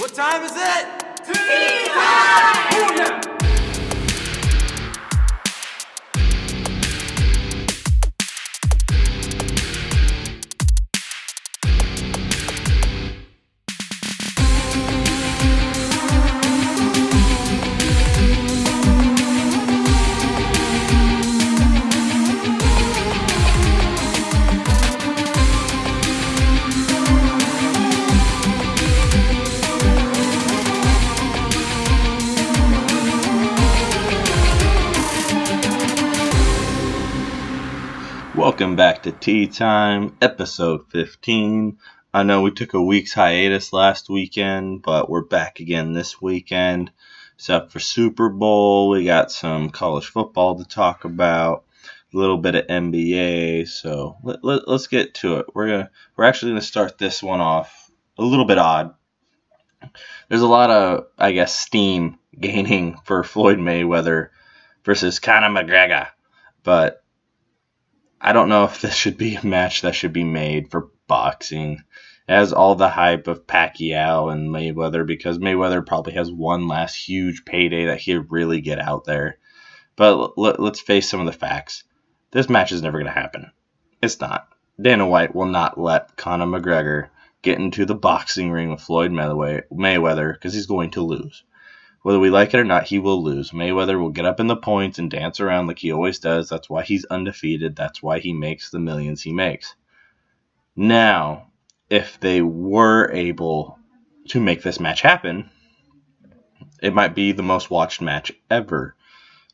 What time is it? Tea time! Oh, yeah. Welcome back to Tea Time, episode 15. I know we took a week's hiatus last weekend, but we're back again this weekend. Except for Super Bowl, we got some college football to talk about, a little bit of NBA. So let's get to it. We're actually gonna start this one off a little bit odd. There's a lot of, steam gaining for Floyd Mayweather versus Conor McGregor, but I don't know if this should be a match that should be made for boxing. It has all the hype of Pacquiao and Mayweather because Mayweather probably has one last huge payday that he'd really get out there. But let's face some of the facts. This match is never going to happen. It's not. Dana White will not let Conor McGregor get into the boxing ring with Floyd Mayweather because he's going to lose. Whether we like it or not, he will lose. Mayweather will get up in the points and dance around like he always does. That's why he's undefeated. That's why he makes the millions he makes. Now, if they were able to make this match happen, it might be the most watched match ever.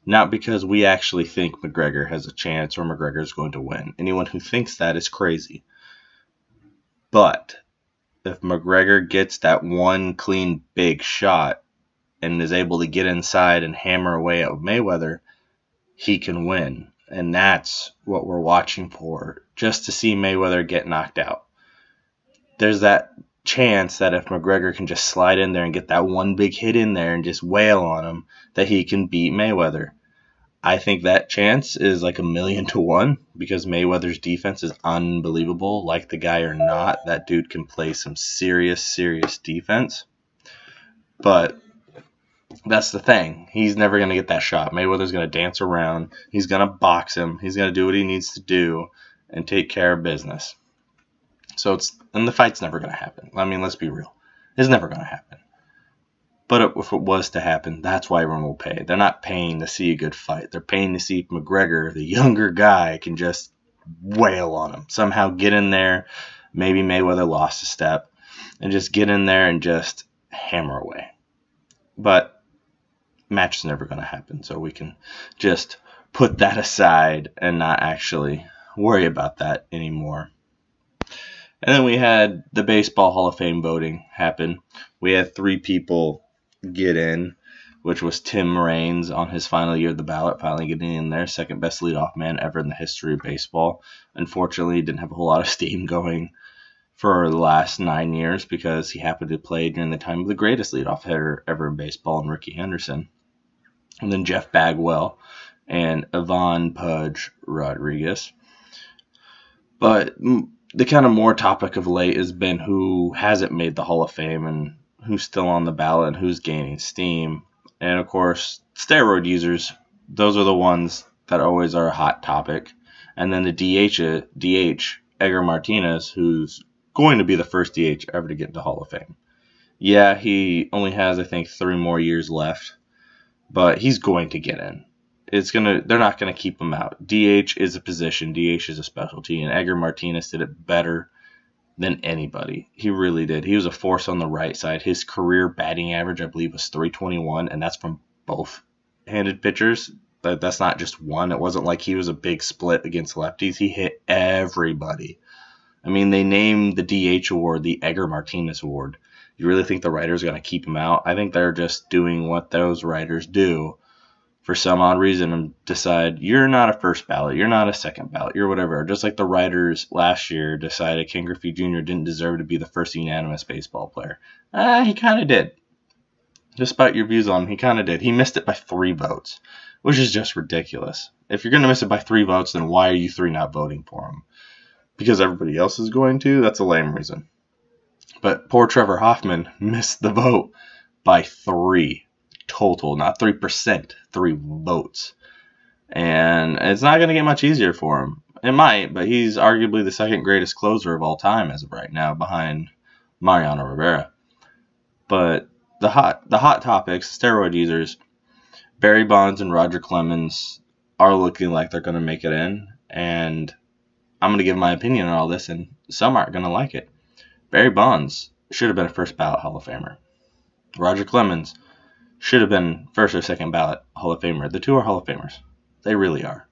Not because we actually think McGregor has a chance or McGregor is going to win. Anyone who thinks that is crazy. But if McGregor gets that one clean big shot, and is able to get inside and hammer away at Mayweather, he can win. And that's what we're watching for, just to see Mayweather get knocked out. There's that chance that if McGregor can just slide in there and get that one big hit in there and just wail on him, that he can beat Mayweather. I think that chance is like 1,000,000 to 1 because Mayweather's defense is unbelievable. Like the guy or not, that dude can play some serious defense. But that's the thing. He's never going to get that shot. Mayweather's going to dance around. He's going to box him. He's going to do what he needs to do and take care of business. And the fight's never going to happen. I mean, let's be real. It's never going to happen. But if it was to happen, that's why everyone will pay. They're not paying to see a good fight. They're paying to see if McGregor, the younger guy, can just wail on him. Somehow get in there. Maybe Mayweather lost a step. And just get in there and just hammer away. But match is never going to happen, so we can just put that aside and not actually worry about that anymore. And then we had the Baseball Hall of Fame voting happen. We had 3 people get in, which was Tim Raines on his final year of the ballot, finally getting in there, second best leadoff man ever in the history of baseball. Unfortunately, he didn't have a whole lot of steam going for the last 9 years because he happened to play during the time of the greatest leadoff hitter ever in baseball, and Ricky Henderson. And then Jeff Bagwell and Ivan Pudge Rodriguez. But the kind of more topic of late has been who hasn't made the Hall of Fame and who's still on the ballot and who's gaining steam. And, of course, steroid users, those are the ones that always are a hot topic. And then the DH, Edgar Martinez, who's going to be the first DH ever to get into Hall of Fame. Yeah, he only has, I think, 3 more years left. But he's going to get in. They're not going to keep him out. DH is a position. DH is a specialty. And Edgar Martinez did it better than anybody. He really did. He was a force on the right side. His career batting average, I believe, was .321. And that's from both handed pitchers. That's not just one. It wasn't like he was a big split against lefties. He hit everybody. I mean, they named the DH award the Edgar Martinez Award. You really think the writers are going to keep him out? I think they're just doing what those writers do for some odd reason and decide you're not a first ballot, you're not a second ballot, you're whatever. Just like the writers last year decided Ken Griffey Jr. didn't deserve to be the first unanimous baseball player. He kind of did. Despite your views on him, he kind of did. He missed it by 3 votes, which is just ridiculous. If you're going to miss it by 3 votes, then why are you 3 not voting for him? Because everybody else is going to? That's a lame reason. But poor Trevor Hoffman missed the vote by 3 total, not 3%, 3 votes. And it's not going to get much easier for him. It might, but he's arguably the second greatest closer of all time as of right now, behind Mariano Rivera. But the hot topics, steroid users, Barry Bonds and Roger Clemens are looking like they're going to make it in. And I'm going to give my opinion on all this, and some aren't going to like it. Barry Bonds should have been a first ballot Hall of Famer. Roger Clemens should have been first or second ballot Hall of Famer. The two are Hall of Famers. They really are.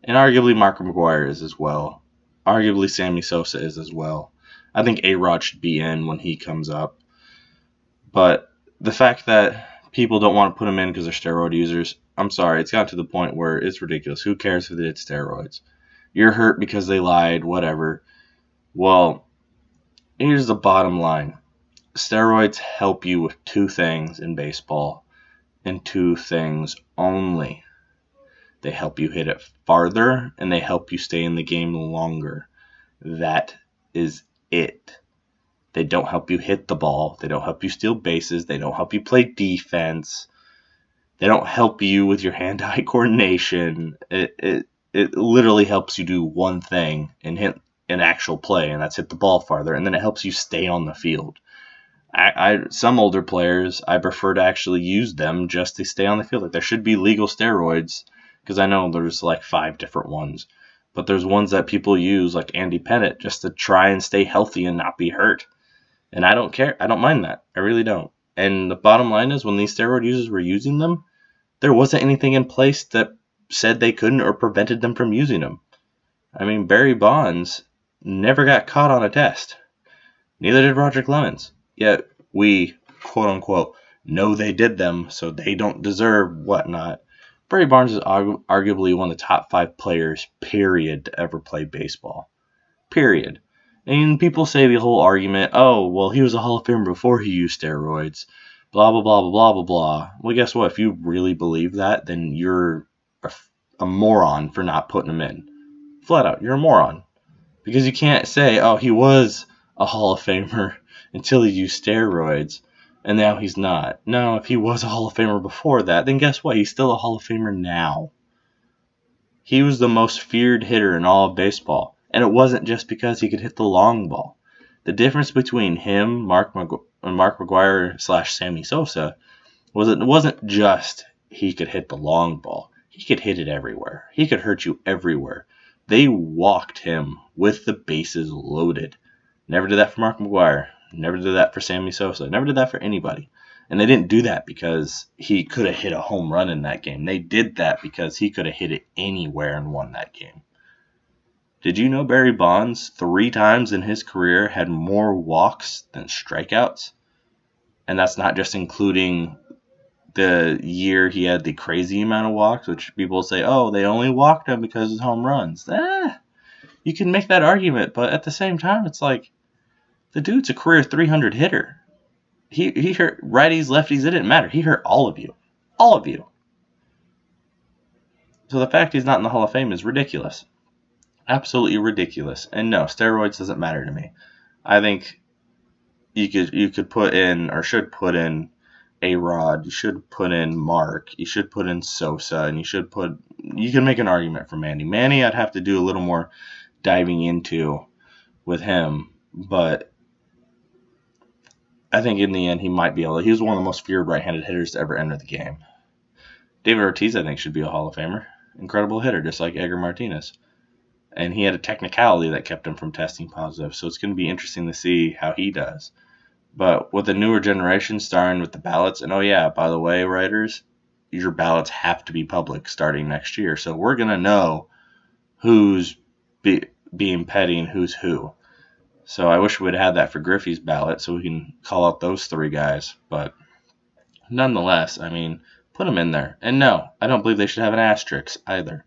And arguably Mark McGwire is as well. Arguably Sammy Sosa is as well. I think A-Rod should be in when he comes up. But the fact that people don't want to put him in because they're steroid users, I'm sorry, it's gotten to the point where it's ridiculous. Who cares if they did steroids? You're hurt because they lied, whatever. Well, here's the bottom line. Steroids help you with 2 things in baseball, and 2 things only. They help you hit it farther, and they help you stay in the game longer. That is it. They don't help you hit the ball. They don't help you steal bases. They don't help you play defense. They don't help you with your hand-eye coordination. It literally helps you do one thing and hit an actual play, and that's hit the ball farther, and then it helps you stay on the field. Some older players, I prefer to actually use them just to stay on the field. Like, there should be legal steroids, because I know there's like 5 different ones. But there's ones that people use, like Andy Pettitte, just to try and stay healthy and not be hurt. And I don't care. I don't mind that. I really don't. And the bottom line is, when these steroid users were using them, there wasn't anything in place that said they couldn't or prevented them from using them. I mean, Barry Bonds never got caught on a test. Neither did Roger Clemens. Yet we, quote unquote, know they did them, so they don't deserve whatnot. Barry Bonds is arguably one of the top 5 players, period, to ever play baseball. Period. And people say the whole argument, oh, well, he was a Hall of Famer before he used steroids. Blah, blah, blah, blah, blah, blah, blah. Well, guess what? If you really believe that, then you're a moron for not putting him in. Flat out, you're a moron. Because you can't say, oh, he was a Hall of Famer until he used steroids, and now he's not. No, if he was a Hall of Famer before that, then guess what? He's still a Hall of Famer now. He was the most feared hitter in all of baseball, and it wasn't just because he could hit the long ball. The difference between him, Mark McGwire / Sammy Sosa, was it wasn't just he could hit the long ball. He could hit it everywhere. He could hurt you everywhere. They walked him with the bases loaded. Never did that for Mark McGwire. Never did that for Sammy Sosa. Never did that for anybody. And they didn't do that because he could have hit a home run in that game. They did that because he could have hit it anywhere and won that game. Did you know Barry Bonds 3 times in his career had more walks than strikeouts? And that's not just including the year he had the crazy amount of walks, which people say, oh, they only walked him because of home runs. You can make that argument, but at the same time, it's like, the dude's a career 300 hitter. He hurt righties, lefties, it didn't matter. He hurt all of you. All of you. So the fact he's not in the Hall of Fame is ridiculous. Absolutely ridiculous. And no, steroids doesn't matter to me. I think you could put in, or should put in, A-Rod. You should put in Mark. You should put in Sosa. And you can make an argument for Manny. Manny, I'd have to do a little more diving into with him. But I think in the end he might be able to. He was one of the most feared right-handed hitters to ever enter the game. David Ortiz, I think, should be a Hall of Famer. Incredible hitter, just like Edgar Martinez. And he had a technicality that kept him from testing positive. So it's going to be interesting to see how he does. But with the newer generation starting with the ballots, and oh yeah, by the way, writers, your ballots have to be public starting next year. So we're going to know who's being petty and who's who. So I wish we'd had that for Griffey's ballot so we can call out those 3 guys. But nonetheless, I mean, put them in there. And no, I don't believe they should have an asterisk either.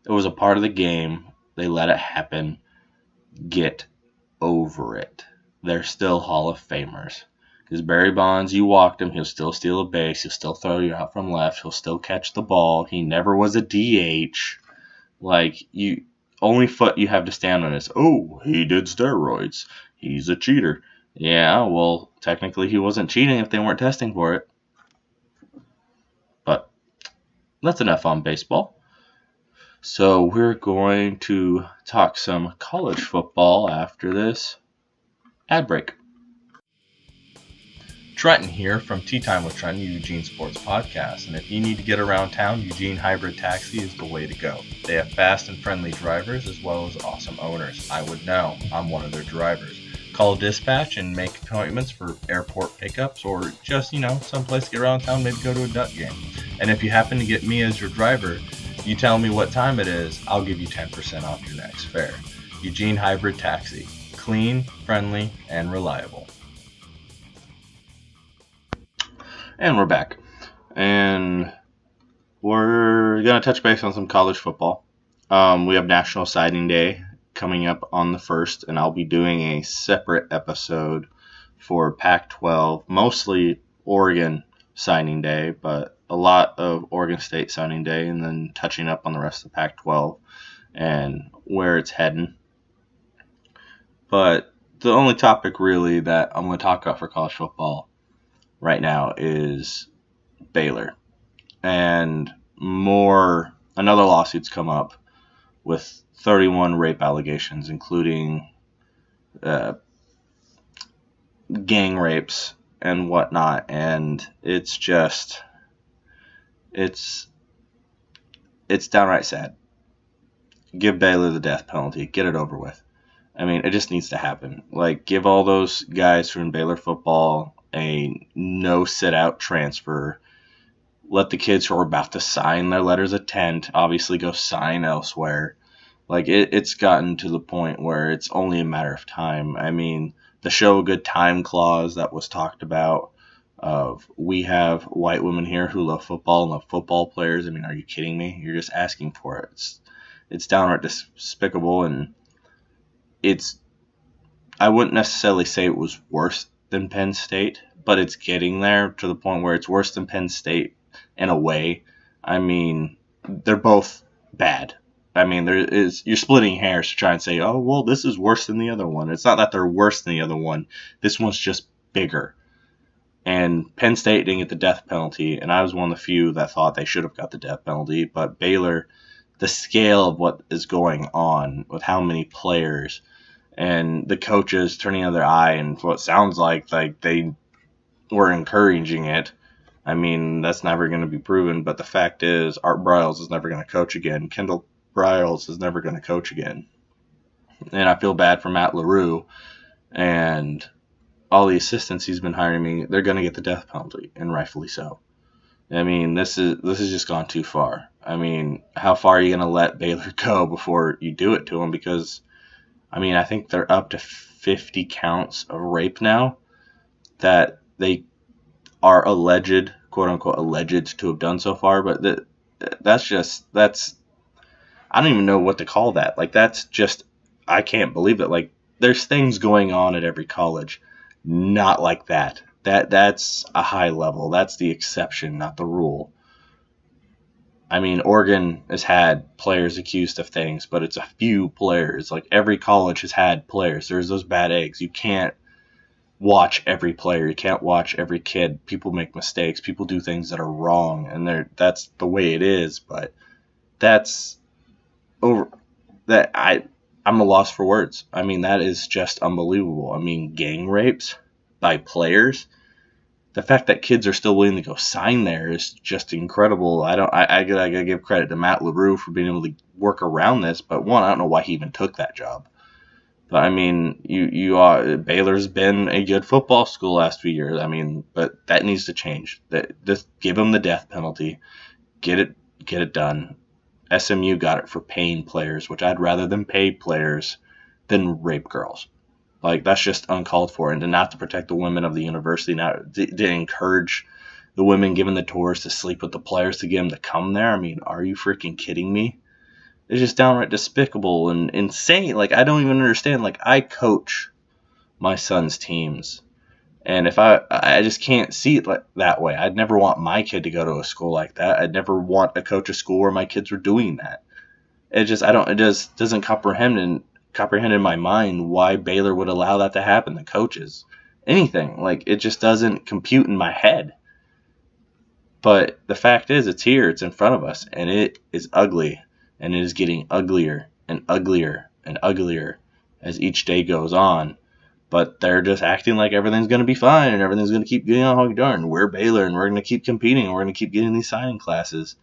It was a part of the game. They let it happen. Get over it. They're still Hall of Famers. Because Barry Bonds, you walked him, he'll still steal a base, he'll still throw you out from left, he'll still catch the ball. He never was a DH. Like, only foot you have to stand on is, oh, he did steroids. He's a cheater. Yeah, well, technically he wasn't cheating if they weren't testing for it. But that's enough on baseball. So we're going to talk some college football after this ad break. Trenton here from Tea Time with Trenton, Eugene Sports Podcast. And if you need to get around town, Eugene Hybrid Taxi is the way to go. They have fast and friendly drivers as well as awesome owners. I would know. I'm one of their drivers. Call dispatch and make appointments for airport pickups or just, someplace to get around town, maybe go to a duck game. And if you happen to get me as your driver, you tell me what time it is, I'll give you 10% off your next fare. Eugene Hybrid Taxi. Clean, friendly, and reliable. And we're back. And we're going to touch base on some college football. We have National Signing Day coming up on the 1st, and I'll be doing a separate episode for Pac-12, mostly Oregon Signing Day, but a lot of Oregon State Signing Day, and then touching up on the rest of the Pac-12 and where it's heading. But the only topic really that I'm going to talk about for college football right now is Baylor. And another lawsuit's come up with 31 rape allegations, including gang rapes and whatnot. And it's downright sad. Give Baylor the death penalty. Get it over with. I mean, it just needs to happen. Like, give all those guys from Baylor football a no sit-out transfer. Let the kids who are about to sign their letters of intent obviously go sign elsewhere. Like, it's gotten to the point where it's only a matter of time. I mean, the show a good time clause that was talked about of we have white women here who love football and love football players. I mean, are you kidding me? You're just asking for it. It's downright despicable, and I wouldn't necessarily say it was worse than Penn State, but it's getting there to the point where it's worse than Penn State in a way. I mean, they're both bad. I mean, you're splitting hairs to try and say, oh, well, this is worse than the other one. It's not that they're worse than the other one. This one's just bigger. And Penn State didn't get the death penalty, and I was one of the few that thought they should have got the death penalty. But Baylor, the scale of what is going on with how many players and the coaches turning the other eye, and what sounds like they were encouraging it. I mean, that's never going to be proven, but the fact is Art Briles is never going to coach again. Kendall Briles is never going to coach again. And I feel bad for Matt LaRue and all the assistants he's been hiring me. They're going to get the death penalty, and rightfully so. I mean, this has just gone too far. I mean, how far are you going to let Baylor go before you do it to him? Because, I mean, I think they're up to 50 counts of rape now that they are alleged, quote unquote, alleged to have done so far. But that's I don't even know what to call that. Like, that's just, I can't believe it. Like, there's things going on at every college, not like that. That's a high level. That's the exception, not the rule. I mean, Oregon has had players accused of things, but it's a few players. Like, every college has had players. There's those bad eggs. You can't watch every player. You can't watch every kid. People make mistakes. People do things that are wrong, and that's the way it is. But that's over. I'm a loss for words. I mean, that is just unbelievable. I mean, gang rapes by players. The fact that kids are still willing to go sign there is just incredible. I gotta give credit to Matt LaRue for being able to work around this. But one, I don't know why he even took that job. But I mean, Baylor's been a good football school last few years. I mean, but that needs to change. Just give them the death penalty, get it done. SMU got it for paying players, which I'd rather them pay players than rape girls. Like, that's just uncalled for. And not to protect the women of the university, not to encourage the women given the tours to sleep with the players to get them to come there. I mean, are you freaking kidding me? It's just downright despicable and insane. Like, I don't even understand. Like, I coach my son's teams, and if I just can't see it that way. I'd never want my kid to go to a school like that. I'd never want to coach a school where my kids were doing that. It just doesn't comprehend in my mind why Baylor would allow that to happen. The coaches, anything. Like, it just doesn't compute in my head. But the fact is, it's here, it's in front of us, and it is ugly, and it is getting uglier and uglier and uglier as each day goes on. But they're just acting like everything's going to be fine and everything's going to keep getting on hunky darn. We're Baylor, and we're going to keep competing, and we're going to keep getting these signing classes.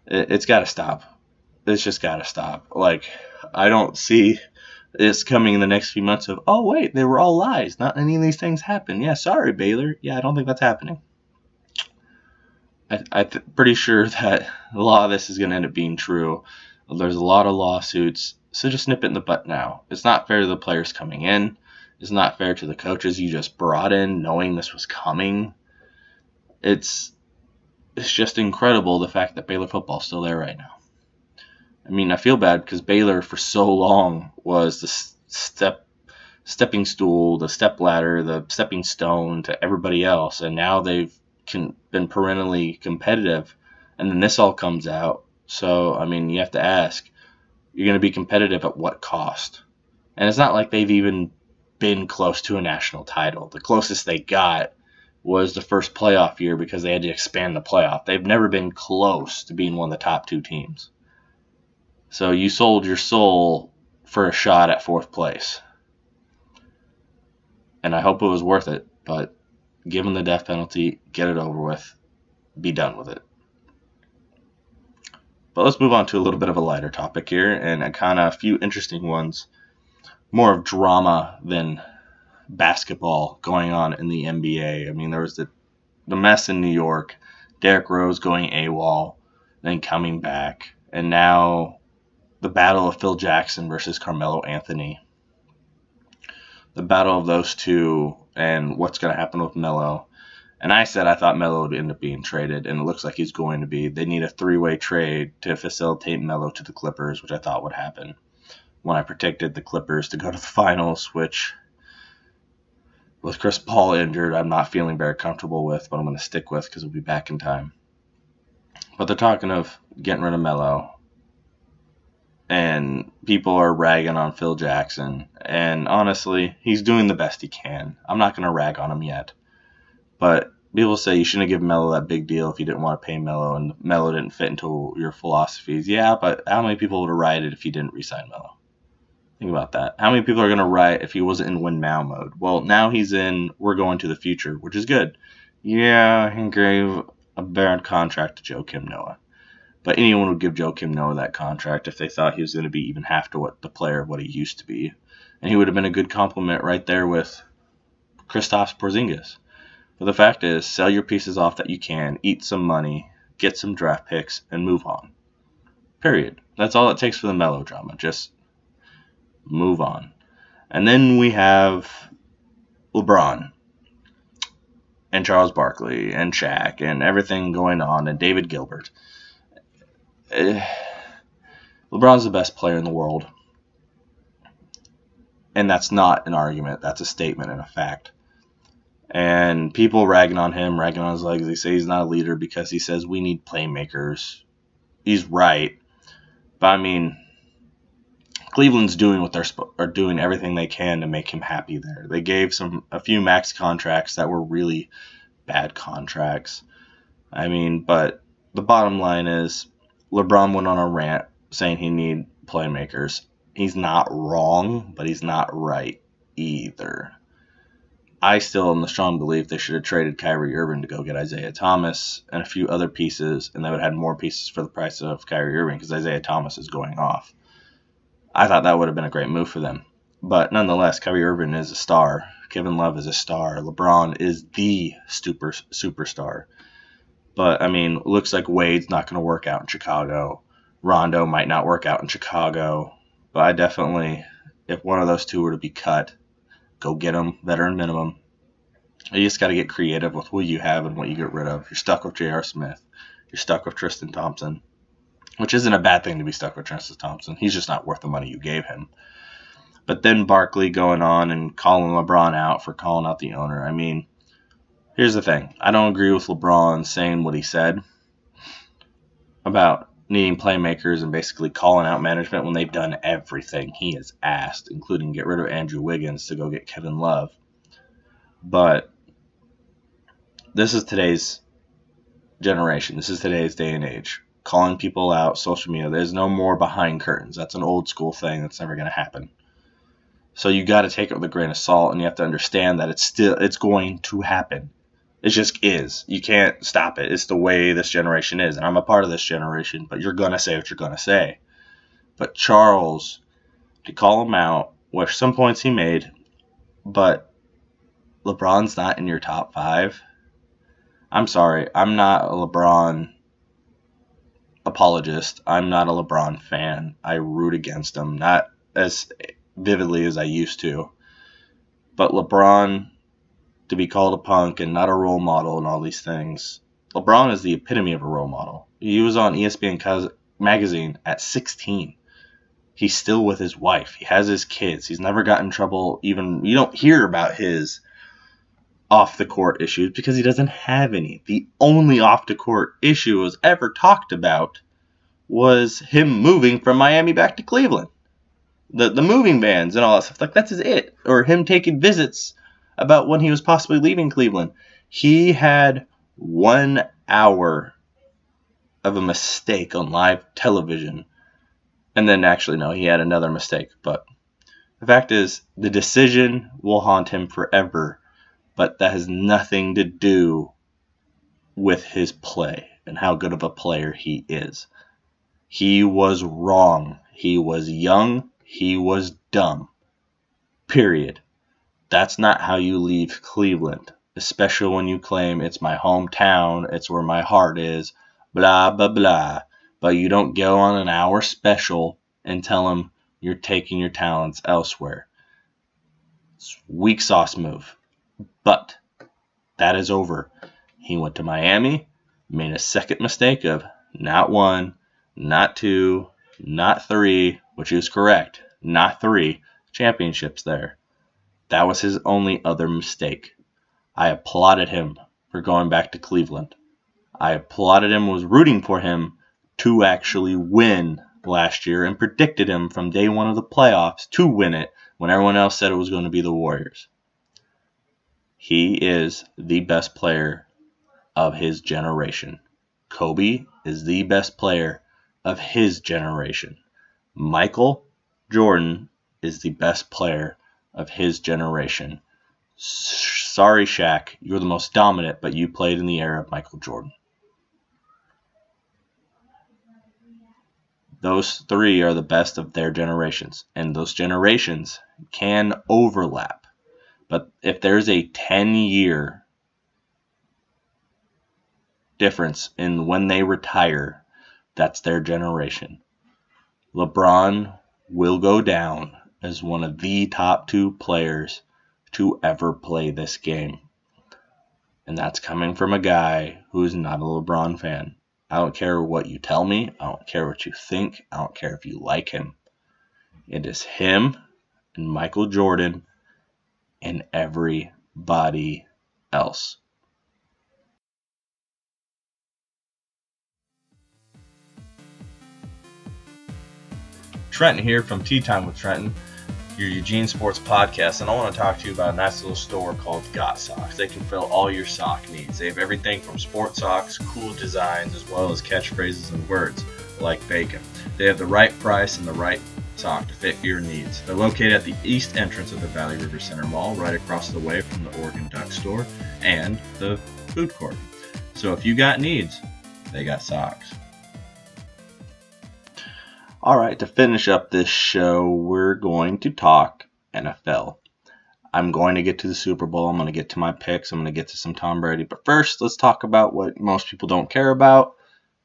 It's got to stop. It's just got to stop. Like, I don't see this coming in the next few months of, oh, wait, they were all lies. Not any of these things happened. Yeah, sorry, Baylor. Yeah, I don't think that's happening. I'm pretty sure that a lot of this is going to end up being true. There's a lot of lawsuits, so just nip it in the butt now. It's not fair to the players coming in. It's not fair to the coaches you just brought in knowing this was coming. It's just incredible the fact that Baylor football is still there right now. I mean, I feel bad because Baylor for so long was the stepping stool, the step ladder, the stepping stone to everybody else, and now they've been perennially competitive, and then this all comes out. So, I mean, you have to ask, you're going to be competitive at what cost? And it's not like they've even been close to a national title. The closest they got was the first playoff year because they had to expand the playoff. They've never been close to being one of the top two teams. So you sold your soul for a shot at fourth place. And I hope it was worth it, but given the death penalty, get it over with, be done with it. But let's move on to a little bit of a lighter topic here, and a few interesting ones. More of drama than basketball going on in the NBA. I mean, there was the mess in New York, Derrick Rose going AWOL, then coming back, and now the battle of Phil Jackson versus Carmelo Anthony. The battle of those two and what's going to happen with Melo. And I said I thought Melo would end up being traded, and it looks like he's going to be. They need a three-way trade to facilitate Melo to the Clippers, which I thought would happen when I predicted the Clippers to go to the finals, which with Chris Paul injured, I'm not feeling very comfortable with, but I'm going to stick with because we'll be back in time. But they're talking of getting rid of Melo, and people are ragging on Phil Jackson. And honestly, he's doing the best he can. I'm not going to rag on him yet. But people say you shouldn't have given Melo that big deal if you didn't want to pay Melo, and Melo didn't fit into your philosophies. Yeah, but how many people would have rioted if you didn't re-sign Melo? Think about that. How many people are going to riot if he wasn't in win now mode? Well, now he's in we're going to the future, which is good. Yeah, he gave a bad contract to Joakim Noah. But anyone would give Joakim Noah that contract if they thought he was going to be even half to what he used to be. And he would have been a good compliment right there with Kristaps Porzingis. But the fact is, sell your pieces off that you can, eat some money, get some draft picks, and move on. Period. That's all it takes for the melodrama. Just move on. And then we have LeBron and Charles Barkley and Shaq and everything going on and David Gilbert. LeBron's the best player in the world. And that's not an argument. That's a statement and a fact. And people ragging on him, ragging on his legs. They say he's not a leader because he says we need playmakers. He's right. But I mean, Cleveland's doing what are doing everything they can to make him happy there. They gave a few max contracts that were really bad contracts. I mean, but the bottom line is LeBron went on a rant saying he need playmakers. He's not wrong, but he's not right either. I still am the strong belief they should have traded Kyrie Irving to go get Isaiah Thomas and a few other pieces, and they would have had more pieces for the price of Kyrie Irving because Isaiah Thomas is going off. I thought that would have been a great move for them. But nonetheless, Kyrie Irving is a star. Kevin Love is a star. LeBron is the superstar. But, I mean, looks like Wade's not going to work out in Chicago. Rondo might not work out in Chicago. But I definitely, if one of those two were to be cut, go get them, veteran minimum. You just got to get creative with what you have and what you get rid of. You're stuck with J.R. Smith. You're stuck with Tristan Thompson, which isn't a bad thing to be stuck with Tristan Thompson. He's just not worth the money you gave him. But then Barkley going on and calling LeBron out for calling out the owner. I mean, here's the thing. I don't agree with LeBron saying what he said about needing playmakers and basically calling out management when they've done everything he has asked, including get rid of Andrew Wiggins to go get Kevin Love. But this is today's generation. This is today's day and age. Calling people out, social media. There's no more behind curtains. That's an old school thing that's never going to happen. So you got to take it with a grain of salt, and you have to understand that it's going to happen. It just is. You can't stop it. It's the way this generation is, and I'm a part of this generation, but you're going to say what you're going to say. But Charles, to call him out, with some points he made, but LeBron's not in your top 5. I'm sorry. I'm not a LeBron apologist. I'm not a LeBron fan. I root against him, not as vividly as I used to. But LeBron, to be called a punk and not a role model and all these things, LeBron is the epitome of a role model. He was on ESPN magazine at 16. He's still with his wife. He has his kids. He's never gotten in trouble. Even you don't hear about his off-the-court issues because he doesn't have any. The only off-the-court issue was ever talked about was him moving from Miami back to Cleveland. The moving bans and all that stuff. Like, that's it. Or him taking visits about when he was possibly leaving Cleveland. He had 1 hour of a mistake on live television. And then actually, no, he had another mistake. But the fact is, the decision will haunt him forever. But that has nothing to do with his play and how good of a player he is. He was wrong. He was young. He was dumb. Period. That's not how you leave Cleveland, especially when you claim it's my hometown, it's where my heart is, blah, blah, blah. But you don't go on an hour special and tell them you're taking your talents elsewhere. It's a weak sauce move. But that is over. He went to Miami, made a second mistake of not 1, not 2, not 3, which is correct, not 3 championships there. That was his only other mistake. I applauded him for going back to Cleveland. I applauded him, was rooting for him to actually win last year, and predicted him from day one of the playoffs to win it when everyone else said it was going to be the Warriors. He is the best player of his generation. Kobe is the best player of his generation. Michael Jordan is the best player of his generation. Sorry, Shaq, you're the most dominant, but you played in the era of Michael Jordan. Those 3 are the best of their generations, and those generations can overlap. But if there's a 10-year difference in when they retire, that's their generation. LeBron will go down as one of the top 2 players to ever play this game. And that's coming from a guy who is not a LeBron fan. I don't care what you tell me. I don't care what you think. I don't care if you like him. It is him and Michael Jordan and everybody else. Trenton here from Tea Time with Trenton, your Eugene Sports Podcast, and I want to talk to you about a nice little store called Got Socks. They can fill all your sock needs. They have everything from sport socks, cool designs, as well as catchphrases and words like bacon. They have the right price and the right sock to fit your needs. They're located at the east entrance of the Valley River Center Mall, right across the way from the Oregon Duck store and the food court. So if you got needs, they got socks. All right, to finish up this show, we're going to talk NFL. I'm going to get to the Super Bowl. I'm going to get to my picks. I'm going to get to some Tom Brady. But first, let's talk about what most people don't care about.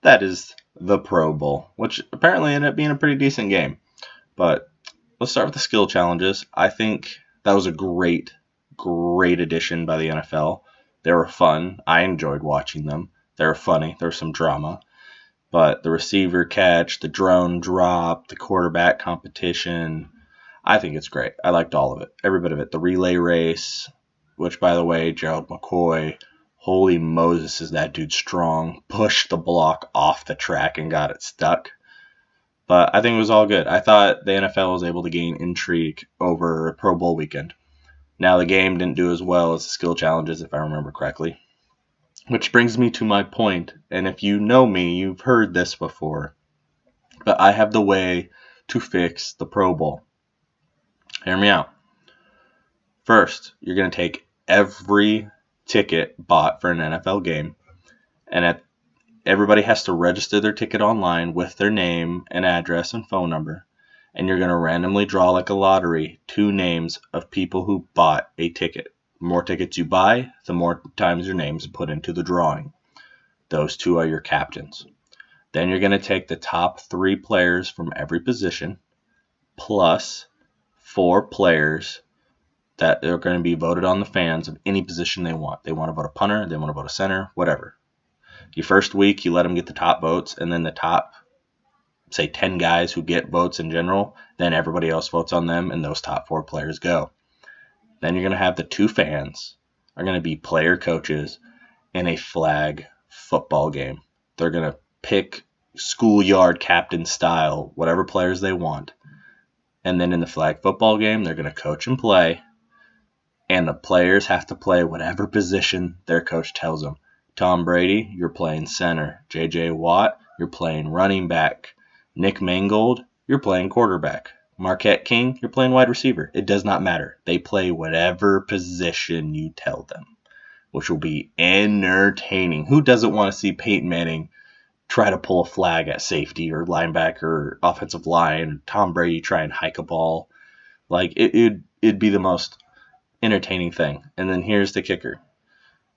That is the Pro Bowl, which apparently ended up being a pretty decent game. But let's start with the skill challenges. I think that was a great addition by the NFL. They were fun. I enjoyed watching them. They were funny. There was some drama. But the receiver catch, the drone drop, the quarterback competition, I think it's great. I liked all of it, every bit of it. The relay race, which, by the way, Gerald McCoy, holy Moses, is that dude strong. Pushed the block off the track and got it stuck. But I think it was all good. I thought the NFL was able to gain intrigue over Pro Bowl weekend. Now, the game didn't do as well as the skill challenges, if I remember correctly. Which brings me to my point, and if you know me, you've heard this before, but I have the way to fix the Pro Bowl. Hear me out. First, you're going to take every ticket bought for an NFL game, and everybody has to register their ticket online with their name and address and phone number. And you're going to randomly draw like a lottery 2 names of people who bought a ticket. The more tickets you buy, the more times your name's put into the drawing. Those 2 are your captains. Then you're going to take the top 3 players from every position plus 4 players that are going to be voted on the fans of any position they want. They want to vote a punter, they want to vote a center, whatever. Your first week, you let them get the top votes, and then the top, say, 10 guys who get votes in general, then everybody else votes on them, and those top 4 players go. Then you're going to have the 2 fans are going to be player coaches in a flag football game. They're going to pick schoolyard captain style, whatever players they want. And then in the flag football game, they're going to coach and play, and the players have to play whatever position their coach tells them. Tom Brady, you're playing center. J.J. Watt, you're playing running back. Nick Mangold, you're playing quarterback. Marquette King, you're playing wide receiver. It does not matter. They play whatever position you tell them, which will be entertaining. Who doesn't want to see Peyton Manning try to pull a flag at safety or linebacker or offensive line? Tom Brady try and hike a ball. Like, it'd be the most entertaining thing. And then here's the kicker.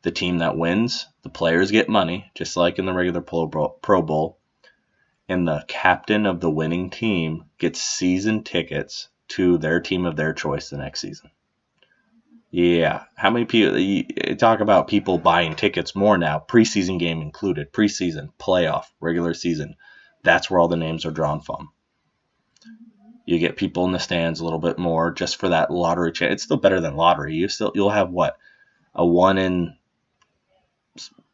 The team that wins, the players get money, just like in the regular Pro Bowl. And the captain of the winning team gets season tickets to their team of their choice the next season. Yeah, how many people, you talk about people buying tickets more now, preseason game included, preseason, playoff, regular season. That's where all the names are drawn from. You get people in the stands a little bit more just for that lottery chance. It's still better than lottery. You'll have what? A 1 in,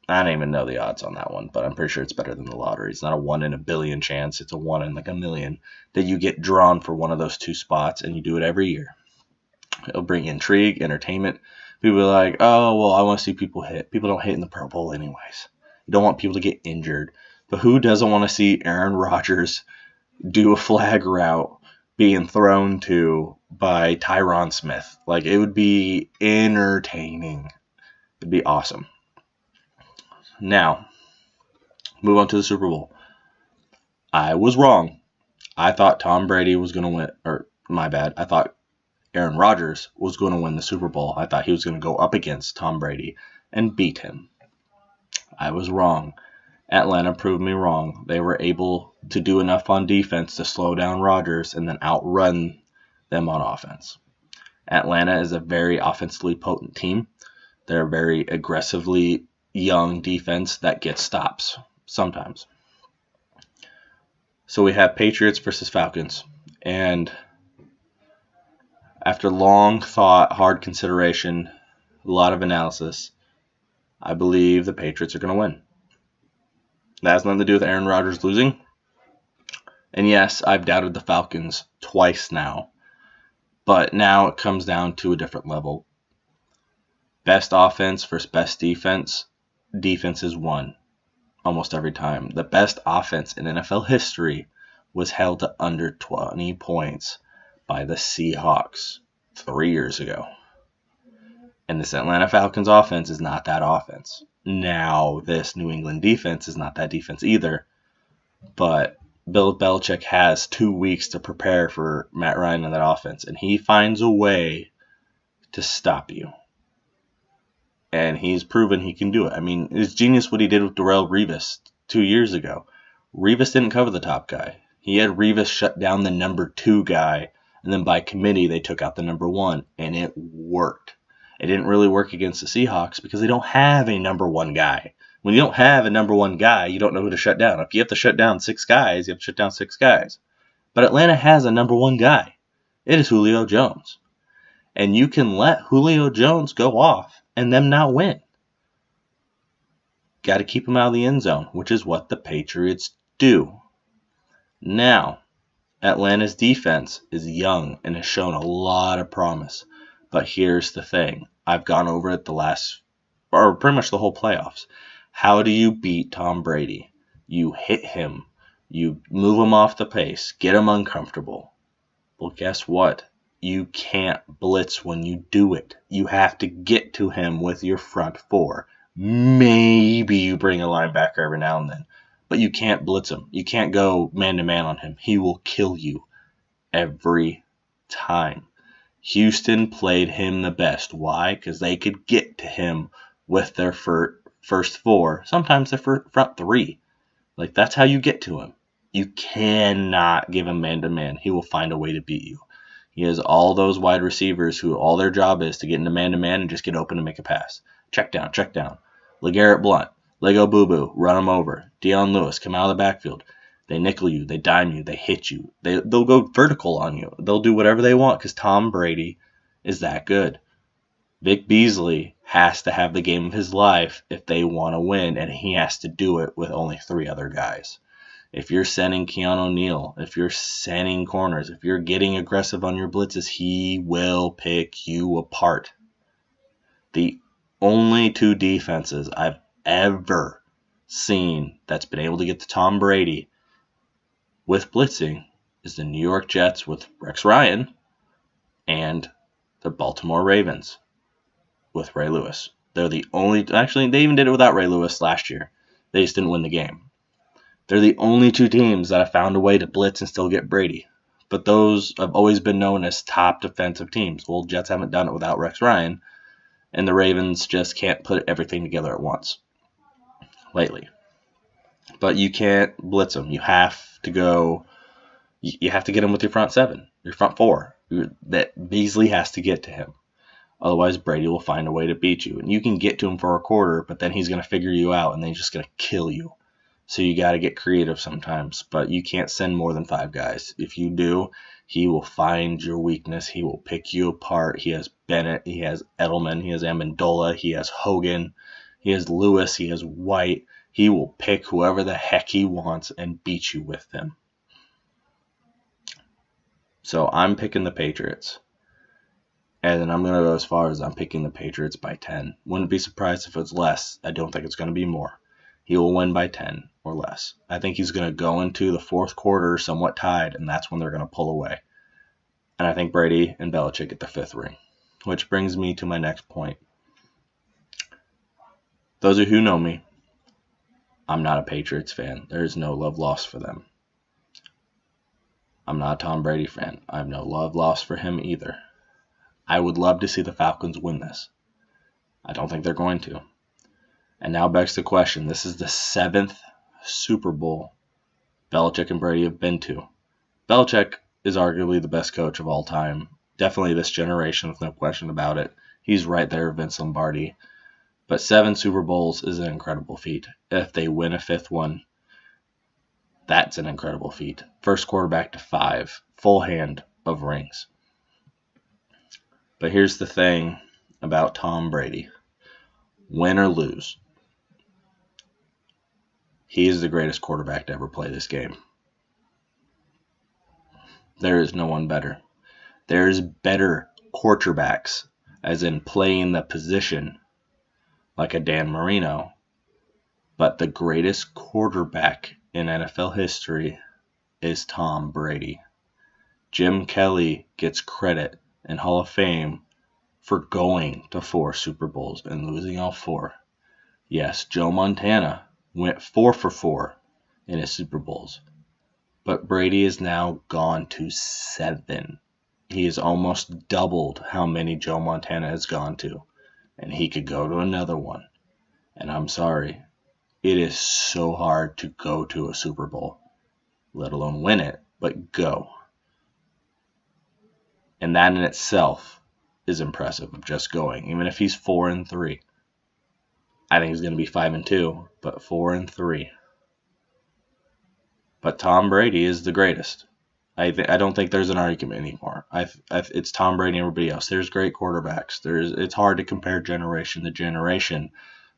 I don't even know the odds on that one, but I'm pretty sure it's better than the lottery. It's not a 1 in a billion chance. It's a 1 in like a million that you get drawn for one of those 2 spots, and you do it every year. It'll bring intrigue, entertainment. People are like, oh, well, I want to see people hit. People don't hit in the Pro Bowl anyways. You don't want people to get injured. But who doesn't want to see Aaron Rodgers do a flag route being thrown to by Tyron Smith? Like, it would be entertaining. It'd be awesome. Now, move on to the Super Bowl. I was wrong. I thought Tom Brady was going to win, or my bad. I thought Aaron Rodgers was going to win the Super Bowl. I thought he was going to go up against Tom Brady and beat him. I was wrong. Atlanta proved me wrong. They were able to do enough on defense to slow down Rodgers and then outrun them on offense. Atlanta is a very offensively potent team. They're a very aggressively young defense that gets stops sometimes. So we have Patriots versus Falcons. And after long thought, hard consideration, a lot of analysis, I believe the Patriots are going to win. That has nothing to do with Aaron Rodgers losing. And yes, I've doubted the Falcons twice now. But now it comes down to a different level. Best offense versus best defense. Defense is won almost every time. The best offense in NFL history was held to under 20 points by the Seahawks 3 years ago. And this Atlanta Falcons offense is not that offense. Now, this New England defense is not that defense either. But Bill Belichick has 2 weeks to prepare for Matt Ryan and that offense. And he finds a way to stop you. And he's proven he can do it. I mean, it's genius what he did with Darrelle Revis 2 years ago. Revis didn't cover the top guy. He had Revis shut down the number 2 guy. And then by committee, they took out the number 1. And it worked. It didn't really work against the Seahawks because they don't have a number 1 guy. When you don't have a number 1 guy, you don't know who to shut down. If you have to shut down 6 guys, you have to shut down 6 guys. But Atlanta has a number 1 guy. It is Julio Jones. And you can let Julio Jones go off and them not win. Got to keep him out of the end zone, which is what the Patriots do. Now, Atlanta's defense is young and has shown a lot of promise. But here's the thing. I've gone over it or pretty much the whole playoffs. How do you beat Tom Brady? You hit him. You move him off the pace. Get him uncomfortable. Well, guess what? You can't blitz when you do it. You have to get to him with your front four. Maybe you bring a linebacker every now and then. But you can't blitz him. You can't go man-to-man on him. He will kill you every time. Houston played him the best. Why? Because they could get to him with their first four, sometimes their front three. Like, that's how you get to him. You cannot give him man-to-man. He will find a way to beat you. He has all those wide receivers who all their job is to get into man-to-man and just get open and make a pass. Check down. LeGarrette Blount, Lego Boo-Boo, run him over. Deion Lewis, come out of the backfield. They nickel you, they dime you, they hit you. They'll go vertical on you. They'll do whatever they want because Tom Brady is that good. Vic Beasley has to have the game of his life if they want to win, and he has to do it with only 3 other guys. If you're sending Keanu O'Neal, if you're sending corners, if you're getting aggressive on your blitzes, he will pick you apart. The only 2 defenses I've ever seen that's been able to get to Tom Brady with blitzing is the New York Jets with Rex Ryan and the Baltimore Ravens with Ray Lewis. They're the only, actually they even did it without Ray Lewis last year. They just didn't win the game. They're the only 2 teams that have found a way to blitz and still get Brady. But those have always been known as top defensive teams. Well, Jets haven't done it without Rex Ryan, and the Ravens just can't put everything together at once lately. But you can't blitz them. You have to get him with your front 7, your front 4. That Beasley has to get to him. Otherwise, Brady will find a way to beat you. And you can get to him for a quarter, but then he's going to figure you out, and then he's just going to kill you. So you got to get creative sometimes, but you can't send more than 5 guys. If you do, he will find your weakness. He will pick you apart. He has Bennett. He has Edelman. He has Amendola. He has Hogan. He has Lewis. He has White. He will pick whoever the heck he wants and beat you with them. So I'm picking the Patriots. And then I'm going to go as far as I'm picking the Patriots by 10. Wouldn't be surprised if it's less. I don't think it's going to be more. He will win by 10 or less. I think he's going to go into the 4th quarter somewhat tied, and that's when they're going to pull away. And I think Brady and Belichick get the 5th ring, which brings me to my next point. Those of you who know me, I'm not a Patriots fan. There is no love lost for them. I'm not a Tom Brady fan. I have no love lost for him either. I would love to see the Falcons win this. I don't think they're going to. And now begs the question, this is the 7th Super Bowl Belichick and Brady have been to. Belichick is arguably the best coach of all time. Definitely this generation, with no question about it. He's right there with Vince Lombardi. But 7 Super Bowls is an incredible feat. If they win a 5th one, that's an incredible feat. First quarterback to 5. Full hand of rings. But here's the thing about Tom Brady. Win or lose, he is the greatest quarterback to ever play this game. There is no one better. There's better quarterbacks, as in playing the position, like a Dan Marino. But the greatest quarterback in NFL history is Tom Brady. Jim Kelly gets credit in Hall of Fame for going to 4 Super Bowls and losing all 4. Yes, Joe Montana went 4 for 4 in his Super Bowls. But Brady is now gone to 7. He has almost doubled how many Joe Montana has gone to. And he could go to another one. And I'm sorry, it is so hard to go to a Super Bowl, let alone win it, but go. And that in itself is impressive of just going. Even if he's 4-3. I think he's going to be 5-2, but 4-3. But Tom Brady is the greatest. I don't think there's an argument anymore. It's Tom Brady and everybody else. There's great quarterbacks. It's hard to compare generation to generation,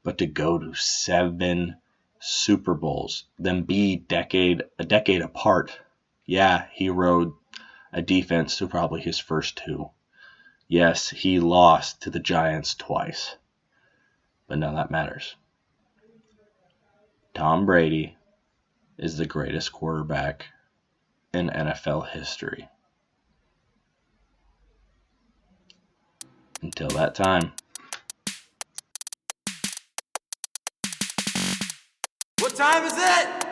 but to go to 7 Super Bowls, then be a decade apart. Yeah, he rode a defense to probably his first 2. Yes, he lost to the Giants twice, but none of that matters. Tom Brady is the greatest quarterback in NFL history. Until that time. What time is it?